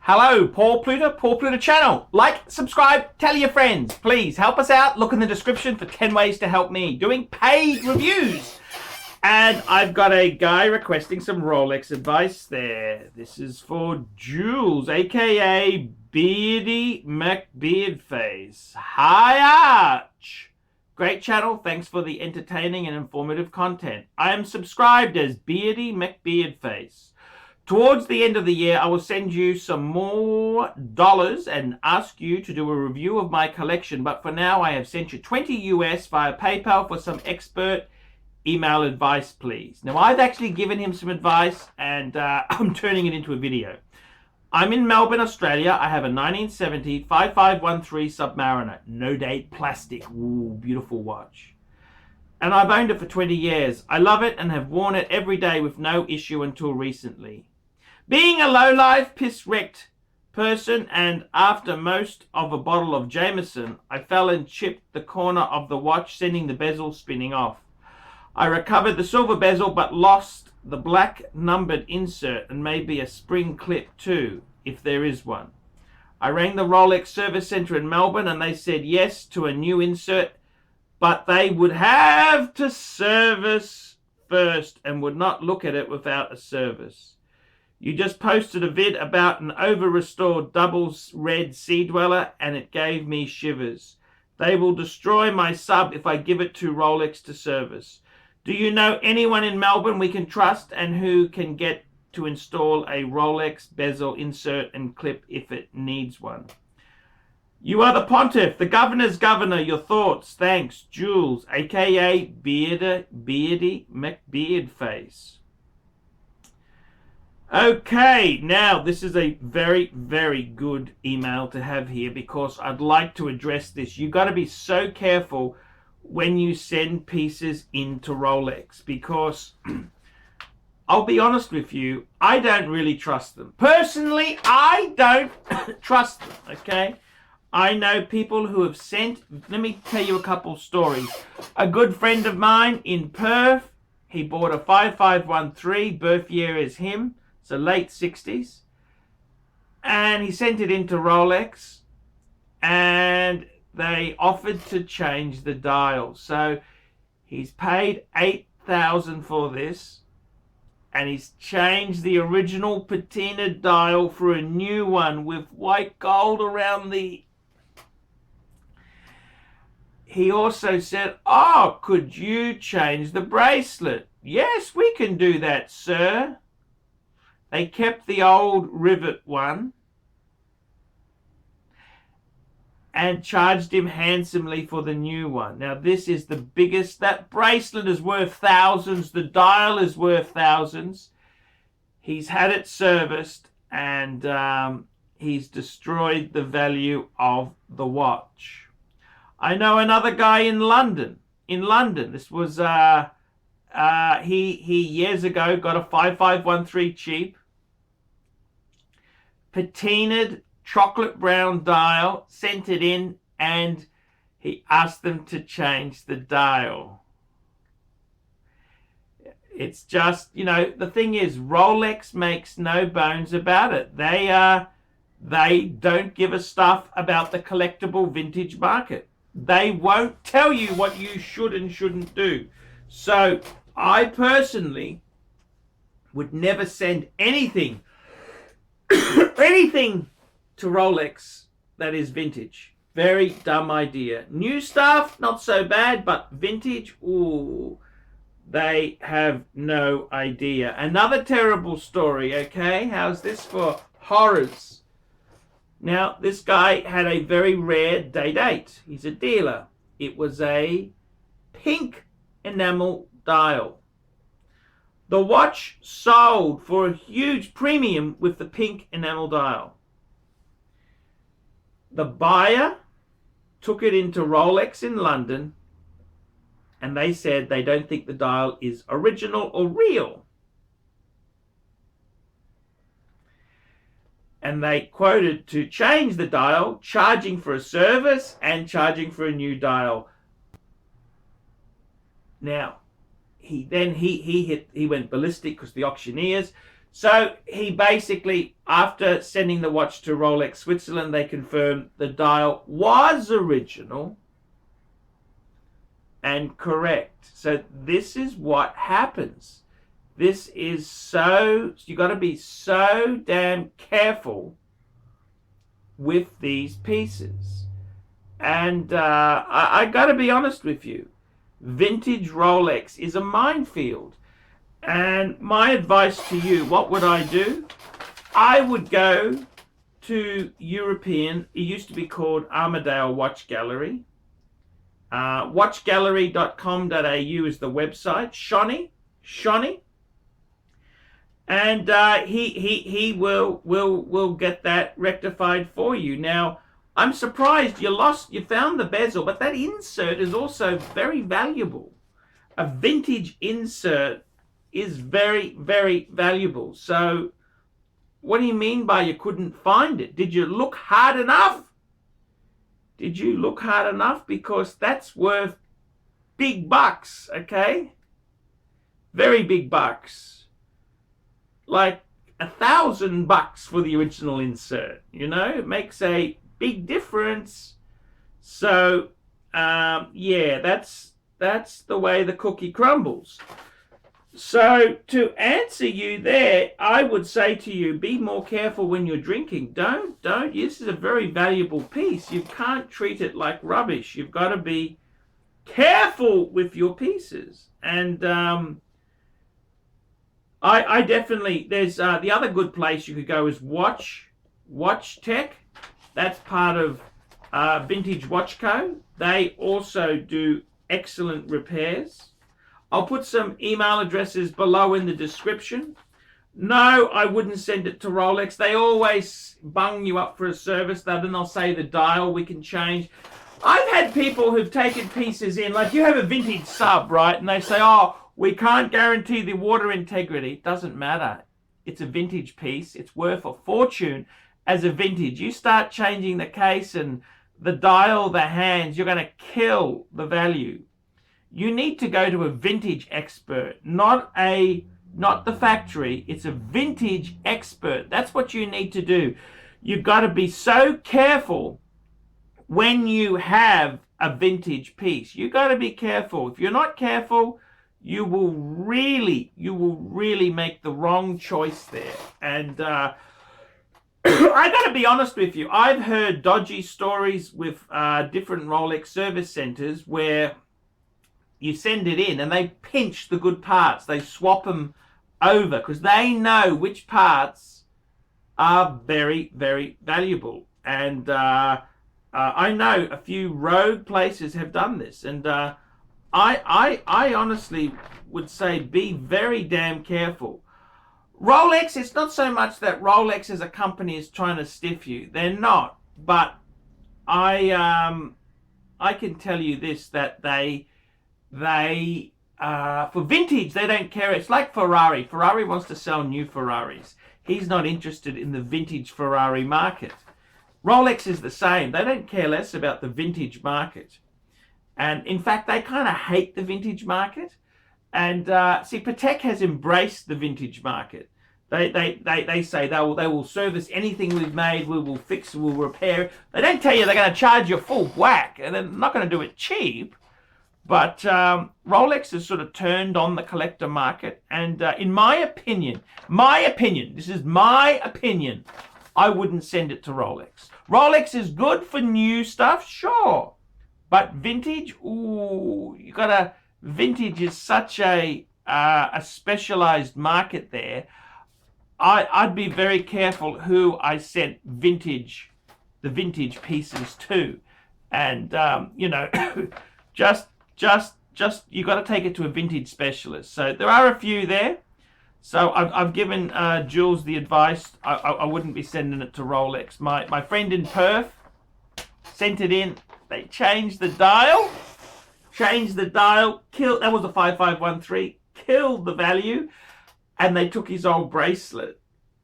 Hello, Paul Pluta channel. Like, subscribe, tell your friends. Please help us out. Look in the description for 10 ways to help me doing paid reviews. And I've got a guy requesting some Rolex advice there. This is for Jules, aka Beardy McBeardface. Hi, Arch. Great channel. Thanks for the entertaining and informative content. I am subscribed as Beardy McBeardface. Towards the end of the year, I will send you some more dollars and ask you to do a review of my collection. But for now, I have sent you 20 US via PayPal for some expert email advice, please. Now, I've actually given him some advice and I'm turning it into a video. I'm in Melbourne, Australia. I have a 1970 5513 Submariner. No date plastic. Ooh, beautiful watch. And I've owned it for 20 years. I love it and have worn it every day with no issue until recently. Being a low-life, piss-wrecked person, and after most of a bottle of Jameson, I fell and chipped the corner of the watch, sending the bezel spinning off. I recovered the silver bezel, but lost the black numbered insert and maybe a spring clip too, if there is one. I rang the Rolex service centre in Melbourne, and they said yes to a new insert, but they would have to service first and would not look at it without a service. You just posted a vid about an over-restored double red Sea Dweller, and it gave me shivers. They will destroy my sub if I give it to Rolex to service. Do you know anyone in Melbourne we can trust and who can get to install a Rolex bezel insert and clip if it needs one? You are the pontiff, the governor's governor. Your thoughts? Thanks, Jules, aka Beardy McBeardface. Okay, now this is a very, very good email to have here because I'd like to address this. You've got to be so careful when you send pieces into Rolex because I'll be honest with you, I don't really trust them. Personally, I don't trust them, okay? I know people who have sent, let me tell you a couple stories. A good friend of mine in Perth, he bought a 5513, birth year is him, so late 60s, and he sent it into Rolex, and they offered to change the dial. So he's paid $8,000 for this, and he's changed the original patina dial for a new one with white gold around the... He also said, "Oh, could you change the bracelet?" "Yes, we can do that, sir." They kept the old rivet one and charged him handsomely for the new one. Now, this is the biggest. That bracelet is worth thousands. The dial is worth thousands. He's had it serviced, and he's destroyed the value of the watch. I know another guy in London. This was he years ago got a 5513 cheap, patinaed chocolate brown dial, sent it in, and he asked them to change the dial. It's just, you know, the thing is, Rolex makes no bones about it. They don't give a stuff about the collectible vintage market. They won't tell you what you should and shouldn't do. So I personally would never send anything anything to Rolex that is vintage. Very dumb idea. New stuff, not so bad, but vintage, ooh, they have no idea. Another terrible story, okay? How's this for horrors? Now, this guy had a very rare day-date. He's a dealer. It was a pink enamel dial. The watch sold for a huge premium with the pink enamel dial. The buyer took it into Rolex in London, and they said they don't think the dial is original or real. And they quoted to change the dial, charging for a service and charging for a new dial. Now, he went ballistic because the auctioneers So he basically, after sending the watch to Rolex Switzerland, they confirmed the dial was original and correct. So this is what happens. This is you got to be so damn careful with these pieces. And I got to be honest with you. Vintage Rolex is a minefield. And my advice to you, what would I do? I would go to European, it used to be called Armadale Watch Gallery. Watchgallery.com.au is the website. Shonny. And he will get that rectified for you. Now, I'm surprised you found the bezel, but that insert is also very valuable. A vintage insert is very, very valuable. So what do you mean by you couldn't find it? Did you look hard enough? Did you look hard enough? Because that's worth big bucks, okay? Very big bucks. Like $1,000 for the original insert, it makes a big difference. So yeah, that's the way the cookie crumbles. So to answer you there, I would say to you, be more careful when you're drinking. Don't, this is a very valuable piece. You can't treat it like rubbish. You've got to be careful with your pieces. And I definitely, there's the other good place you could go is Watch Tech. That's part of Vintage Watch Co. They also do excellent repairs. I'll put some email addresses below in the description. No, I wouldn't send it to Rolex. They always bung you up for a service. Then they'll say the dial we can change. I've had people who've taken pieces in, like you have a vintage sub, right? And they say, oh, we can't guarantee the water integrity. It doesn't matter. It's a vintage piece. It's worth a fortune as a vintage. You start changing the case and the dial, the hands, you're going to kill the value. You need to go to a vintage expert, not the factory. It's a vintage expert. That's what you need to do. You've got to be so careful when you have a vintage piece. You've got to be careful. If you're not careful, you will really make the wrong choice there. And I got to be honest with you. I've heard dodgy stories with different Rolex service centers where you send it in and they pinch the good parts. They swap them over because they know which parts are very, very valuable. And I know a few rogue places have done this. And I honestly would say be very damn careful. Rolex, it's not so much that Rolex as a company is trying to stiff you. They're not. But I can tell you this, that they for vintage, they don't care. It's like Ferrari. Ferrari wants to sell new Ferraris. He's not interested in the vintage Ferrari market. Rolex is the same. They don't care less about the vintage market. And in fact, they kind of hate the vintage market. And see, Patek has embraced the vintage market. They say they will service anything we've made. We will fix, we'll repair. They don't tell you they're going to charge you full whack, and they're not going to do it cheap. But Rolex has sort of turned on the collector market. And in my opinion, this is my opinion, I wouldn't send it to Rolex. Rolex is good for new stuff, sure. But vintage, ooh, vintage is such a specialized market there. I'd be very careful who I sent the vintage pieces to. And, just you got to take it to a vintage specialist. So there are a few there. So I've given Jules the advice. I wouldn't be sending it to Rolex. My friend in Perth sent it in. They changed the dial. Killed. That was a 5513. Killed the value, and they took his old bracelet.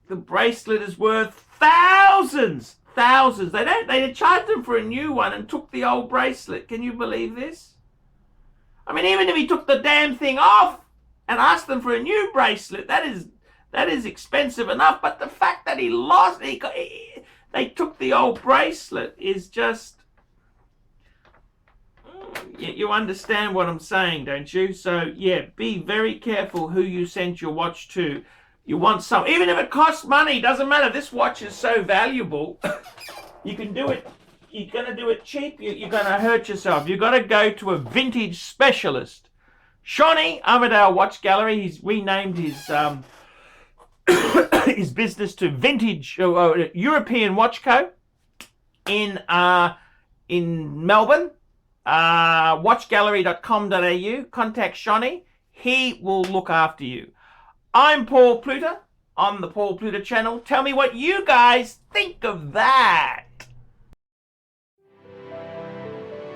The bracelet is worth thousands. They charged him for a new one and took the old bracelet. Can you believe this? I mean, even if he took the damn thing off and asked them for a new bracelet, that That is expensive enough, but the fact that he lost, they took the old bracelet is just... You understand what I'm saying, don't you? So, yeah, be very careful who you send your watch to. You want some... Even if it costs money, doesn't matter. This watch is so valuable. You can do it. You're going to do it cheap. You're going to hurt yourself. You've got to go to a vintage specialist. Shawnee, Armadale Watch Gallery, he's renamed his his business to Vintage European Watch Co. in Melbourne. Watchgallery.com.au. Contact Shawnee. He will look after you. I'm Paul Pluta on the Paul Pluta channel. Tell me what you guys think of that.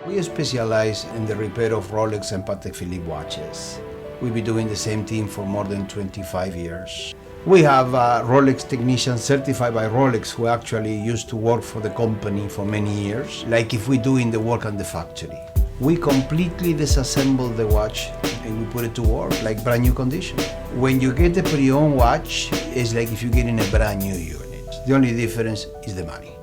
We specialize in the repair of Rolex and Patek Philippe watches. We've been doing the same thing for more than 25 years. We have Rolex technicians certified by Rolex who actually used to work for the company for many years, like if we're doing the work on the factory. We completely disassemble the watch and we put it to work like brand new condition. When you get a pre-owned watch, it's like if you're getting a brand new unit. The only difference is the money.